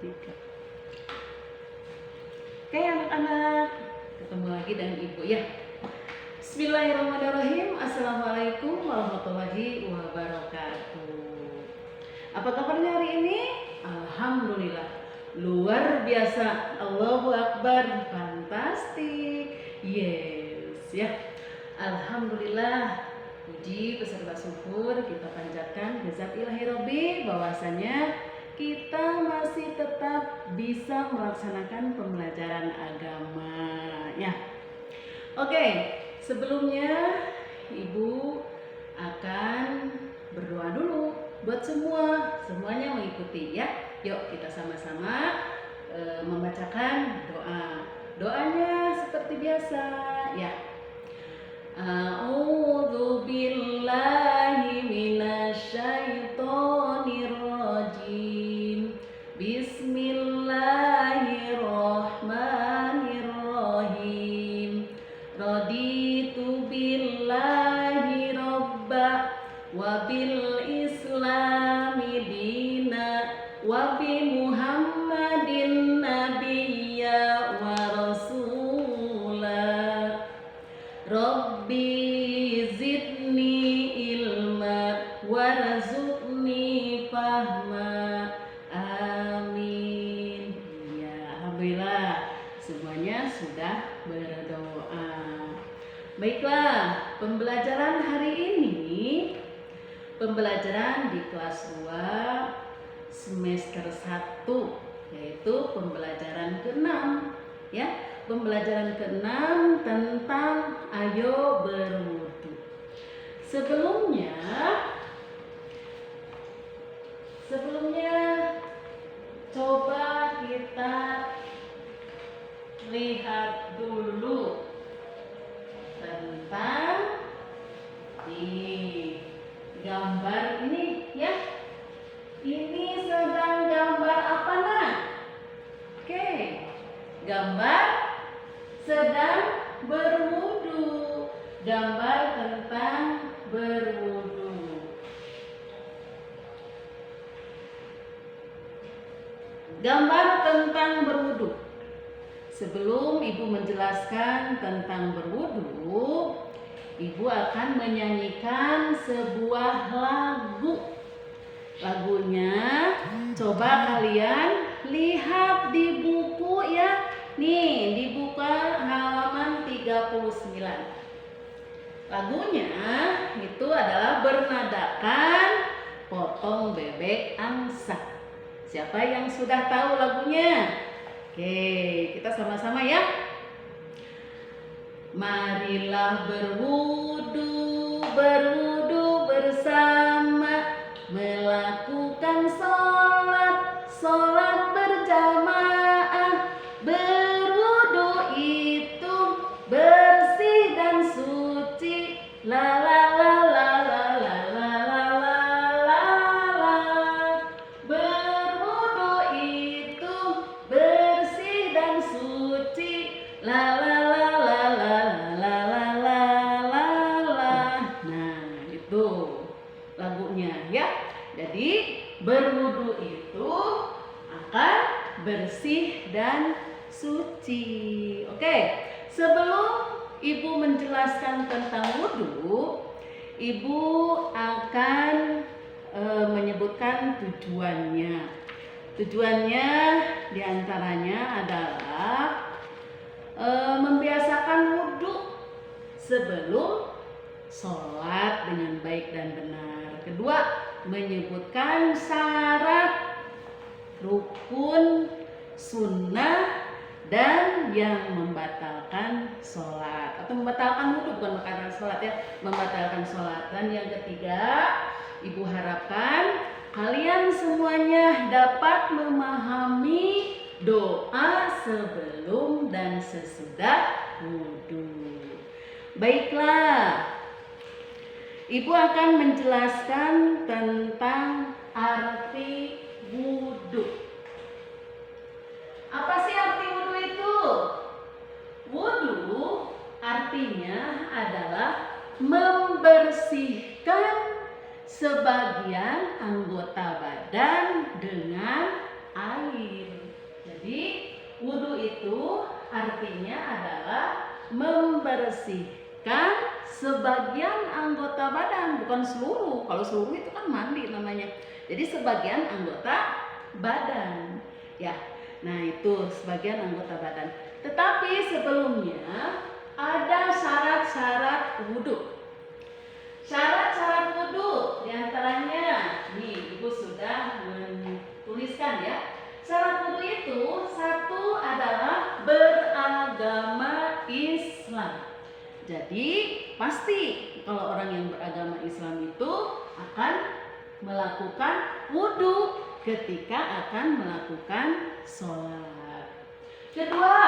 Tiga. Oke anak-anak, ketemu lagi dengan ibu ya. Bismillahirrahmanirrahim. Assalamualaikum warahmatullahi wabarakatuh. Apa kabarnya hari ini? Alhamdulillah, luar biasa. Allahu Akbar, fantastik. Yes ya. Alhamdulillah, puji beserta syukur kita panjatkan kehadirat Ilahi Robbi bahwasanya kita masih tetap bisa melaksanakan pembelajaran agama ya. Oke, sebelumnya Ibu akan berdoa dulu buat semuanya mengikuti ya. Yuk kita sama-sama membacakan doa. Doanya seperti biasa ya. A'udzu billahi minasyaitonir rajim. Bismillahirrahmanirrahim. Raditu billahi robba wa bil islami dina wa bi Muhammadin nabiyya wa rasula. Rabbi zidni ilma warzuqni fahma. Amin. Ya, alhamdulillah semuanya sudah berdoa. Baiklah, pembelajaran hari ini pembelajaran di kelas 2 semester 1, yaitu pembelajaran ke-6 ya. Pembelajaran ke-6 tentang ayo berwudu. Sebelumnya coba kita lihat dulu tentang di gambar ini ya. Ini sedang gambar apa nak? Oke, gambar sedang berwudu. Gambar tentang berwudu. Gambar tentang berwudu. Sebelum Ibu menjelaskan tentang berwudu, Ibu akan menyanyikan sebuah lagu. Lagunya coba kalian lihat di buku ya. Nih, dibuka halaman 39. Lagunya itu adalah bernadakan Potong Bebek Angsa. Siapa yang sudah tahu lagunya? Oke, kita sama-sama ya. Marilah berwudu bersama, melakukan sholat berjamaah. Berwudu itu bersih dan suci. La la la la la la la la la la la. Berwudu itu bersih dan suci. La la la la la la la la la la. Nah, itu lagunya ya. Jadi berwudu itu akan bersih dan suci. Oke, sebelum Ibu menjelaskan tentang wudu, Ibu akan menyebutkan tujuannya. Tujuannya diantaranya adalah membiasakan wudu sebelum sholat dengan baik dan benar. Kedua, menyebutkan syarat, rukun, sunnah, dan yang membatalkan sholat atau membatalkan wudu, bukan membatalkan sholat ya, membatalkan sholat. Dan yang ketiga, Ibu harapkan kalian semuanya dapat memahami doa sebelum dan sesudah wudu. Baiklah, Ibu akan menjelaskan tentang arti wudu. Apa sih arti wudu itu? Wudu artinya adalah membersihkan sebagian anggota badan dengan air. itu artinya adalah membersihkan sebagian anggota badan, bukan seluruh. Kalau seluruh itu kan mandi namanya. Jadi sebagian anggota badan. Ya. Nah, itu sebagian anggota badan. Tetapi sebelumnya ada syarat-syarat wudhu. Syarat-syarat wudhu diantaranya, nih Ibu sudah menuliskan ya. Syarat wudhu itu satu adalah beragama Islam. Jadi pasti kalau orang yang beragama Islam itu akan melakukan wudhu ketika akan melakukan sholat. Kedua,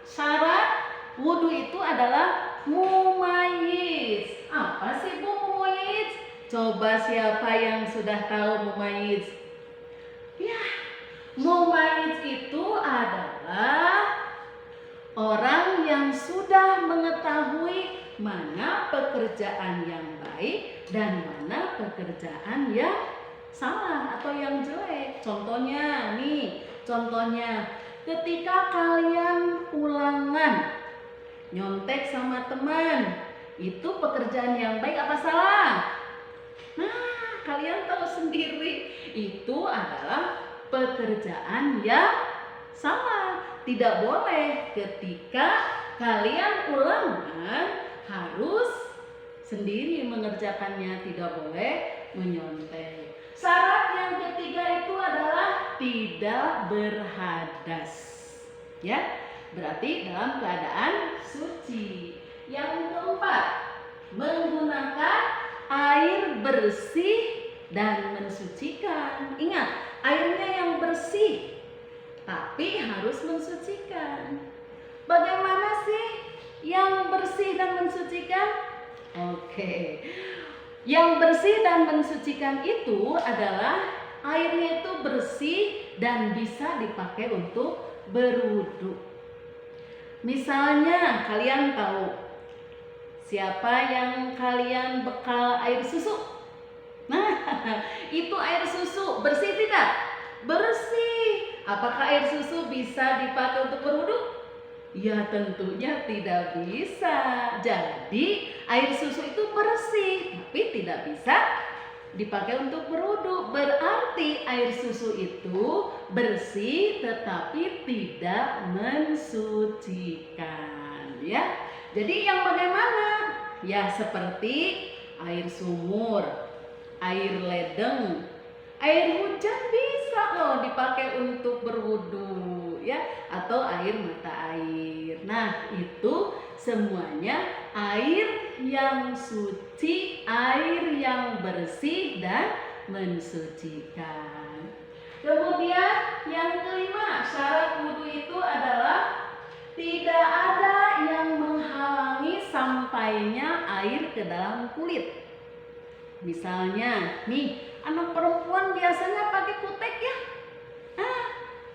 syarat wudhu itu adalah mumayyiz. Apa sih Bu mumayyiz? Coba siapa yang sudah tahu mumayyiz? Ya, mumayyiz itu adalah orang yang sudah mengetahui mana pekerjaan yang baik dan mana pekerjaan yang salah atau yang jelek. Contohnya nih, ketika kalian ulangan nyontek sama teman, itu pekerjaan yang baik apa salah? Nah, kalian tahu sendiri, itu adalah pekerjaan yang salah. Tidak boleh ketika kalian ulangan harus sendiri mengerjakannya, tidak boleh menyontek. Syarat yang ketiga itu adalah tidak berhadas. Ya, berarti dalam keadaan suci. Yang keempat, menggunakan air bersih dan mensucikan. Ingat, airnya yang bersih, tapi harus mensucikan. Bagaimana sih yang bersih dan mensucikan? Oke. Yang bersih dan mensucikan itu adalah airnya itu bersih dan bisa dipakai untuk berwudu. Misalnya kalian tahu siapa yang kalian bekal air susu? Nah, itu air susu bersih tidak? Bersih. Apakah air susu bisa dipakai untuk berwudu? Ya, tentunya tidak bisa. Jadi air susu itu bersih, tapi tidak bisa dipakai untuk berwudu. Berarti air susu itu bersih tetapi tidak mensucikan, ya. Jadi yang bagaimana? Ya, seperti air sumur, air ledeng, air hujan bisa loh dipakai untuk berwudu, ya, atau air mata air. Nah, itu semuanya air yang suci, air yang bersih dan mensucikan. Kemudian yang kelima, syarat wudu itu adalah tidak ada yang menghalangi sampainya air ke dalam kulit. Misalnya, nih, anak perempuan biasanya pakai kutek ya.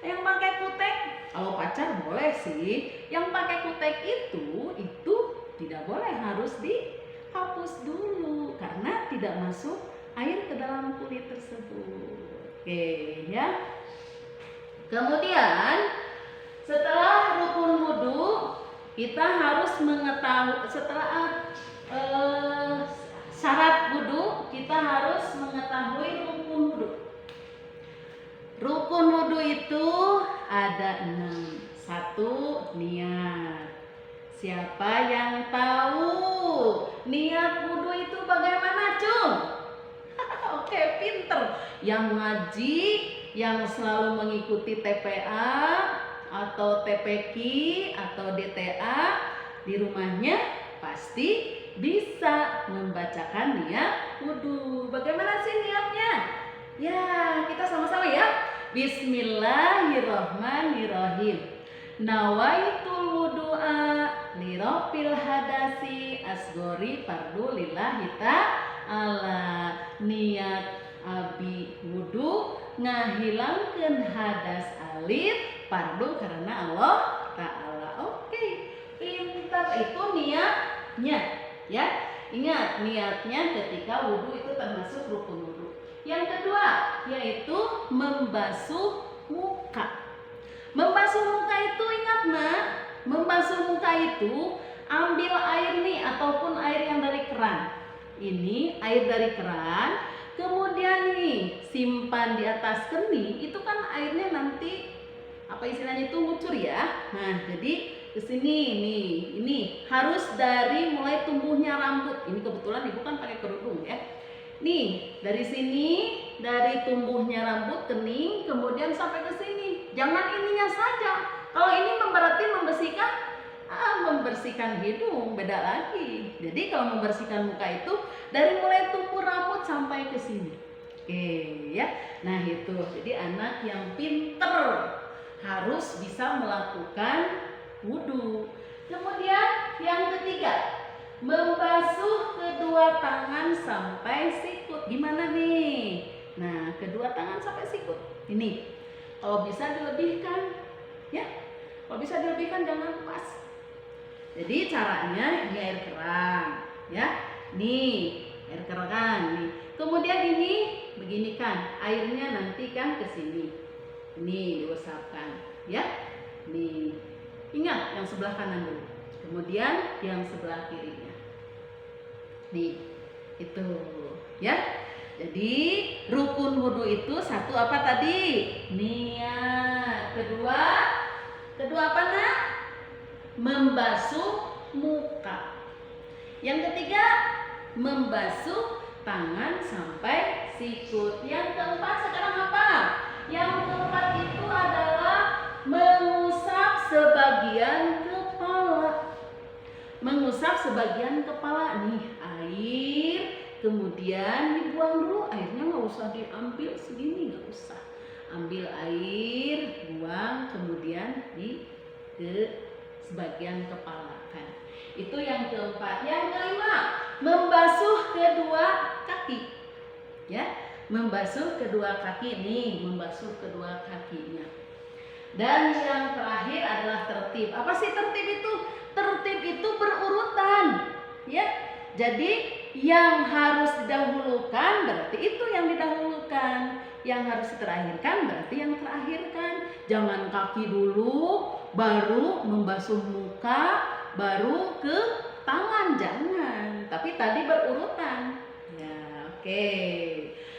Yang pakai kutek, kalau pacar boleh sih. Yang pakai kutek itu tidak boleh, harus dihapus dulu karena tidak masuk air ke dalam kulit tersebut. Oke, ya. Kemudian setelah rukun wudu, kita harus mengetahui syarat wudu, kita harus mengetahui rukun wudu. Rukun wudu itu ada 6. 1, niat. Siapa yang tahu niat wudu itu bagaimana, Cung? Oke, pinter. Yang ngaji, yang selalu mengikuti TPA atau TPQ atau DTA di rumahnya pasti bisa membacakan niat wudu. Bagaimana sih niatnya? Ya, kita sama-sama ya. Bismillahirrahmanirrahim. Nawaitul wudu'a lirafil hadasi asgori fardu lillahi ta'ala. Niat abi wudu ngahilangkeun hadas alit fardu karena Allah Ta'ala. Oke, pintar. Itu niatnya ya. Ingat, niatnya ketika wudu itu termasuk rukun wudu. Yang kedua yaitu membasuh muka. Membasuh muka itu ingat membasuh muka itu ambil air nih ataupun air yang dari keran. Ini air dari keran, kemudian nih simpan di atas kening, itu kan airnya nanti apa istilahnya itu ngucur ya. Nah, jadi ke sini nih, ini harus dari mulai tumbuhnya rambut. Ini kebetulan ibu kan pakai kerudung ya. Nih, dari sini, dari tumbuhnya rambut kening, kemudian sampai ke sini. Jangan ininya saja. Kalau ini berarti membersihkan hidung, beda lagi. Jadi kalau membersihkan muka itu dari mulai tumbuh rambut sampai ke sini. Oke, ya. Nah, itu. Jadi anak yang pinter harus bisa melakukan wudhu. Kemudian yang ketiga, membasuh kedua tangan sampai sikut. Gimana nih? Nah, kedua tangan sampai sikut. Ini, kalau bisa dilebihkan, ya. Kalau bisa dilebihkan jangan pas. Jadi caranya ini air keran, ya. Nih, air keran nih. Kemudian ini begini kan, airnya nanti kan ke sini. Ini diusapkan, ya. Nih. Ingat yang sebelah kanan dulu. Kemudian yang sebelah kirinya. Nih, itu, ya. Jadi rukun wudhu itu satu apa tadi? Niat. Kedua apa nak? Membasuh muka. Yang ketiga, membasuh tangan sampai sikut. Yang keempat sekarang apa? Yang keempat itu adalah mengusap sebagian kepala. Mengusap sebagian kepala nih, air, kemudian dibuang dulu airnya, nggak usah diambil segini, nggak usah. Ambil air, buang, kemudian ke sebagian kepala kan. Itu yang keempat. Yang kelima, membasuh kedua kaki. Ya, membasuh kedua kaki nih, membasuh kedua kakinya. Dan yang terakhir adalah tertib. Apa sih tertib itu? Tertib itu berurutan, ya. Jadi yang harus didahulukan berarti itu yang didahulukan. Yang harus terakhirkan berarti yang terakhirkan. Jangan kaki dulu, baru membasuh muka, baru ke tangan, jangan. Tapi tadi berurutan. Ya, oke.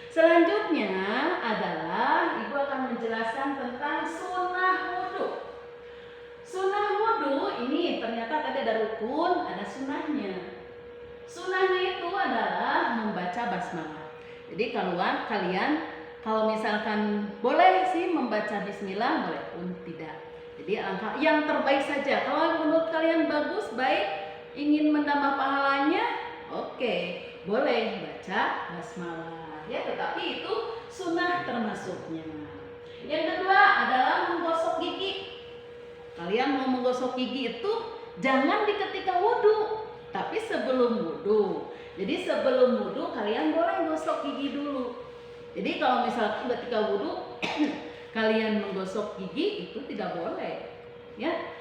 Selanjutnya adalah ibu akan menjelaskan tentang sunnah wudhu. Sunnah wudhu ini ternyata tadi ada rukun, ada sunnahnya. Sunnahnya itu adalah membaca basmalah. Jadi kalian kalau misalkan boleh sih membaca bismillah, boleh pun tidak. Jadi alangkah yang terbaik saja. Kalau menurut kalian bagus, baik, ingin menambah pahalanya, oke, boleh baca basmalah. Ya, tetapi itu sunnah termasuknya. Yang kedua adalah menggosok gigi. Kalian mau menggosok gigi itu jangan di ketika wudhu, tapi sebelum wudhu. Jadi sebelum wudhu kalian boleh gosok gigi dulu. Jadi kalau misalkan ketika wudhu kalian menggosok gigi itu tidak boleh, ya.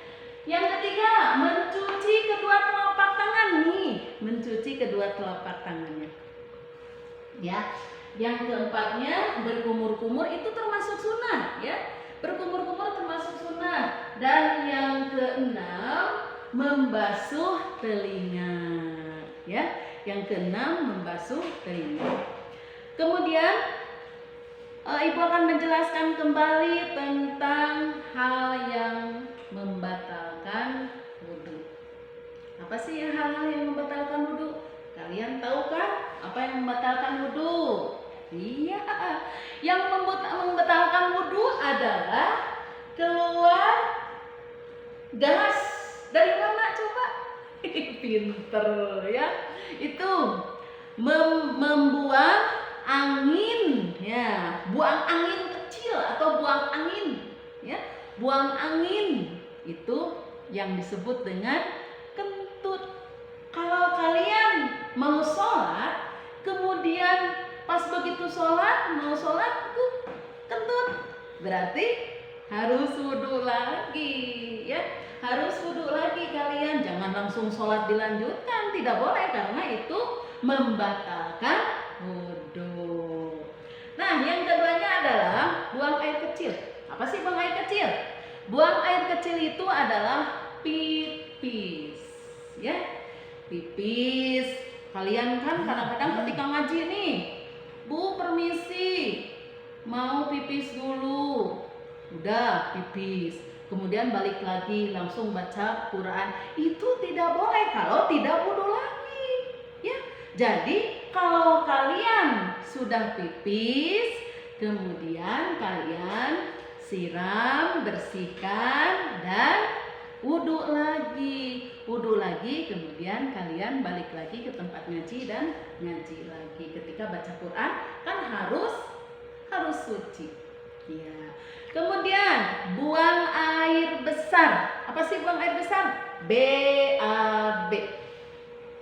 Yang ketiga, mencuci kedua telapak tangan nih, mencuci kedua telapak tangannya. Ya. Yang keempatnya, berkumur-kumur itu termasuk sunnah, ya. Berkumur-kumur termasuk sunnah. Dan yang keenam, membasuh telinga, ya. Yang keenam, membasuh telinga. Kemudian ibu akan menjelaskan kembali tentang hal yang membatalkan wudhu. Apa sih hal-hal yang membatalkan wudhu? Kalian tahu kan apa yang membatalkan wudhu? Iya, yang membatalkan wudhu adalah keluar gas. Dari mana coba? Pinter ya. Itu membuang angin, ya, buang angin kecil atau buang angin, ya, buang angin itu yang disebut dengan kentut. Kalau kalian mau sholat, kemudian pas begitu mau sholat itu kentut, berarti harus wudhu lagi, ya, harus wudhu lagi kalian. Jangan langsung sholat dilanjutkan, tidak boleh karena itu membatalkan wudhu. Nah, yang keduanya adalah buang air kecil. Apa sih buang air kecil? Buang air kecil itu adalah pipis. Ya, pipis. Kalian kan kadang-kadang ketika ngaji nih, Bu permisi, mau pipis dulu. Udah pipis, kemudian balik lagi langsung baca Quran. Itu tidak boleh kalau tidak wudu lagi. Ya, jadi kalau kalian sudah pipis, kemudian kalian siram, bersihkan, dan wudu lagi. Wudu lagi, kemudian kalian balik lagi ke tempat ngaji dan ngaji lagi. Ketika baca Quran kan harus suci. Ya. Kemudian buang air besar. Apa sih buang air besar? BAB.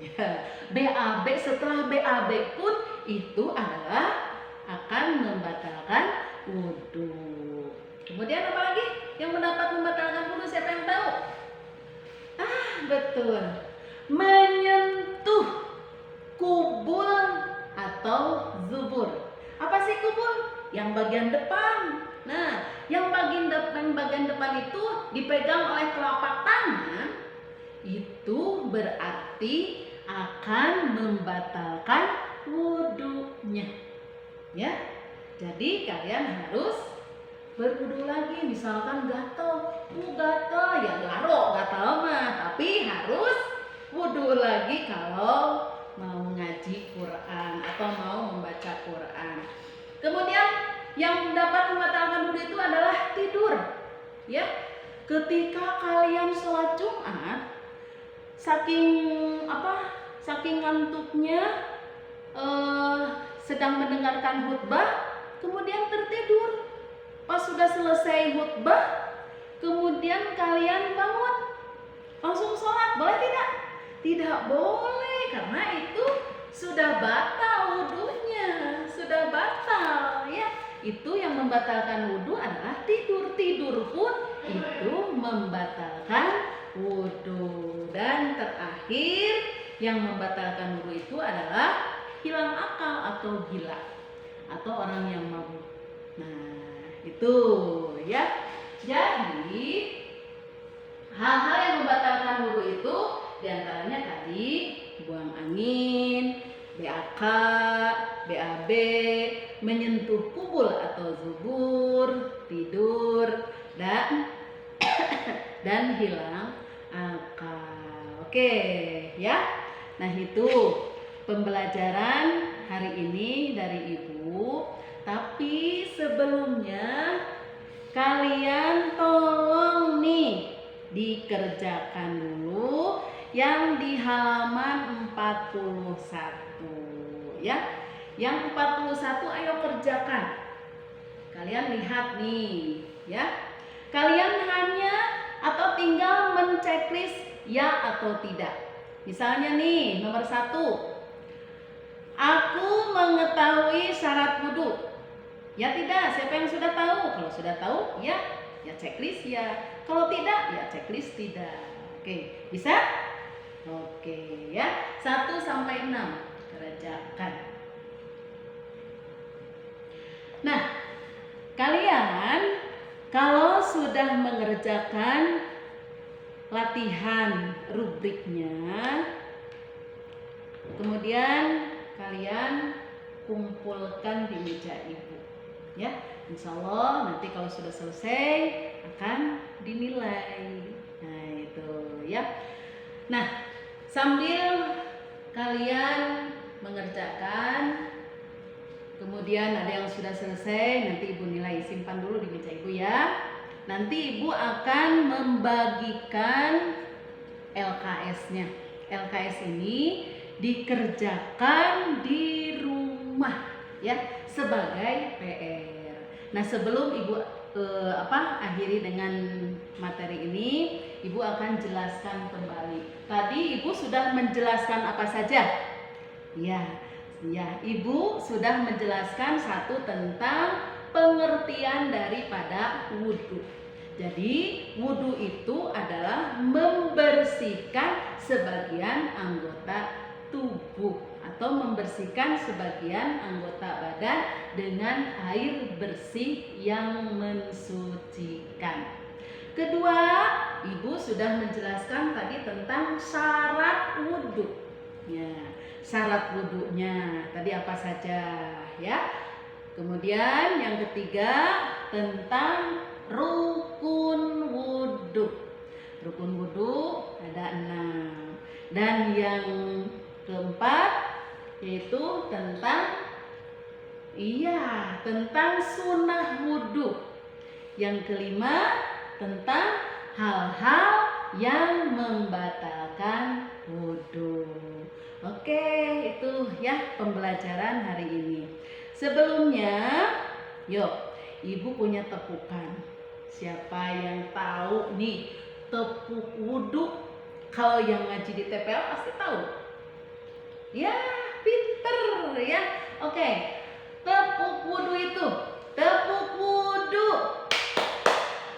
Ya, BAB, setelah BAB pun itu adalah akan membatalkan wudu. Kemudian apa lagi yang mendapat membatalkan wudu? Siapa yang tahu? Betul. Menyentuh kubul atau zubur. Apa sih kubul? Yang bagian depan. Nah, yang bagian depan itu dipegang oleh telapak tangan, itu berarti akan membatalkan wudunya. Ya. Jadi kalian harus berwudu lagi. Misalkan gatel, gatel ya gatel mah, tapi harus wudu lagi kalau mau ngaji Quran atau mau membaca Quran. Kemudian yang dapat membatalkan wudu itu adalah tidur. Ya, ketika kalian sholat Jumat, saking ngantuknya, sedang mendengarkan khutbah, kemudian tertidur. Pas sudah selesai khutbah, kemudian kalian bangun, langsung sholat, boleh tidak? Tidak boleh, karena itu sudah batal wudunya, sudah batal. Ya, itu yang membatalkan wudu adalah tidur. Tidur pun itu membatalkan wudu. Dan terakhir yang membatalkan wudu itu adalah hilang akal atau gila atau orang yang mabuk. Nah, itu ya. Jadi hal-hal yang membatalkan wudu itu diantaranya tadi buang angin, BAK, BAB, menyentuh kubul atau zubur, tidur, dan hilang akal. Oke, ya. Nah, itu pembelajaran hari ini dari Ibu. Tapi sebelumnya kalian tolong nih dikerjakan dulu yang di halaman 41 ya. Yang 41 ayo kerjakan. Kalian lihat nih ya. Kalian hanya atau tinggal menceklis ya atau tidak. Misalnya nih nomor 1, aku mengetahui syarat wudu. Ya tidak, siapa yang sudah tahu? Kalau sudah tahu, ya checklist ya. Kalau tidak, ya checklist tidak. Oke, bisa? Oke, ya. 1 sampai 6 kerjakan. Nah, kalian kalau sudah mengerjakan latihan rubriknya, kemudian kalian kumpulkan di meja Ibu. Ya, insya Allah nanti kalau sudah selesai akan dinilai. Nah, itu ya. Nah, sambil kalian mengerjakan, kemudian ada yang sudah selesai, nanti Ibu nilai. Simpan dulu di meja Ibu ya. Nanti Ibu akan membagikan LKS-nya. LKS ini dikerjakan di rumah ya, sebagai PR. Nah, sebelum Ibu akhiri dengan materi ini, Ibu akan jelaskan kembali. Tadi Ibu sudah menjelaskan apa saja? Ya, Ibu sudah menjelaskan 1 tentang pengertian daripada wudu. Jadi, wudu itu adalah membersihkan sebagian anggota tubuh atau membersihkan sebagian anggota badan dengan air bersih yang mensucikan. Kedua, Ibu sudah menjelaskan tadi tentang syarat wudhu. Ya, syarat wudhunya tadi apa saja ya. Kemudian yang ketiga tentang rukun wudhu. Rukun wudhu ada 6. Dan yang keempat yaitu tentang sunnah wudhu. Yang kelima tentang hal-hal yang membatalkan wudhu. Oke, itu ya pembelajaran hari ini. Sebelumnya, yuk, Ibu punya tepukan. Siapa yang tahu nih tepuk wudhu? Kalau yang ngaji di TPL pasti tahu. Ya, pinter ya. Oke, tepuk wudhu itu. Tepuk wudhu.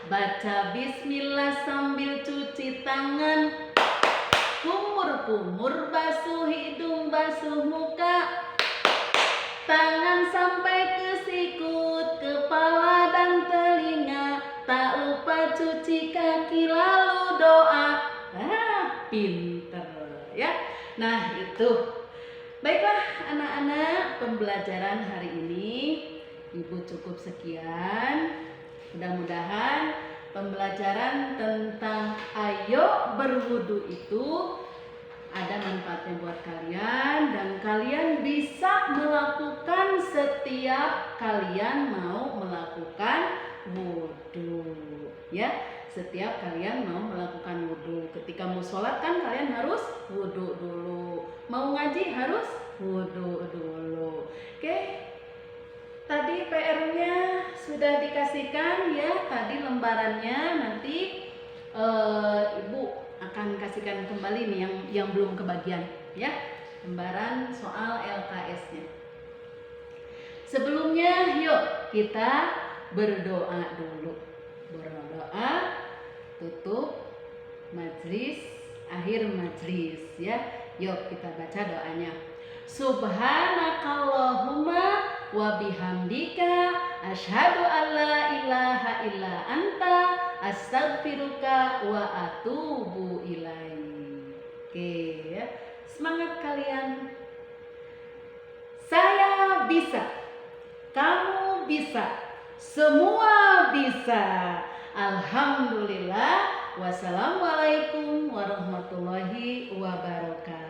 Baca bismillah sambil cuci tangan. Kumur-kumur basuh hidung, basuh muka. Tangan sampai ke sikut, kepala dan telinga. Tak lupa cuci kaki lalu doa. Pinter ya. Nah itu. Baiklah anak-anak, pembelajaran hari ini Ibu cukup sekian. Mudah-mudahan pembelajaran tentang ayo berwudu itu ada manfaatnya buat kalian dan kalian bisa melakukan setiap kalian mau melakukan wudu ya. Setiap kalian mau melakukan wudu, ketika mau sholat kan kalian harus wudu dulu, mau ngaji harus wudu dulu. Oke, tadi PR-nya sudah dikasihkan ya, tadi lembarannya nanti Ibu akan kasihkan kembali nih yang belum kebagian ya, lembaran soal LKS-nya. Sebelumnya yuk kita berdoa dulu. Berdoa, tutup majlis, akhir majlis ya. Yuk kita baca doanya. Subhanakallahumma wa bihamdika asyhadu an la ilaha illa anta astaghfiruka wa atubu ilaik. Oke ya. Semangat kalian. Saya bisa. Kamu bisa. Semua bisa. Alhamdulillah. Wassalamualaikum warahmatullahi wabarakatuh.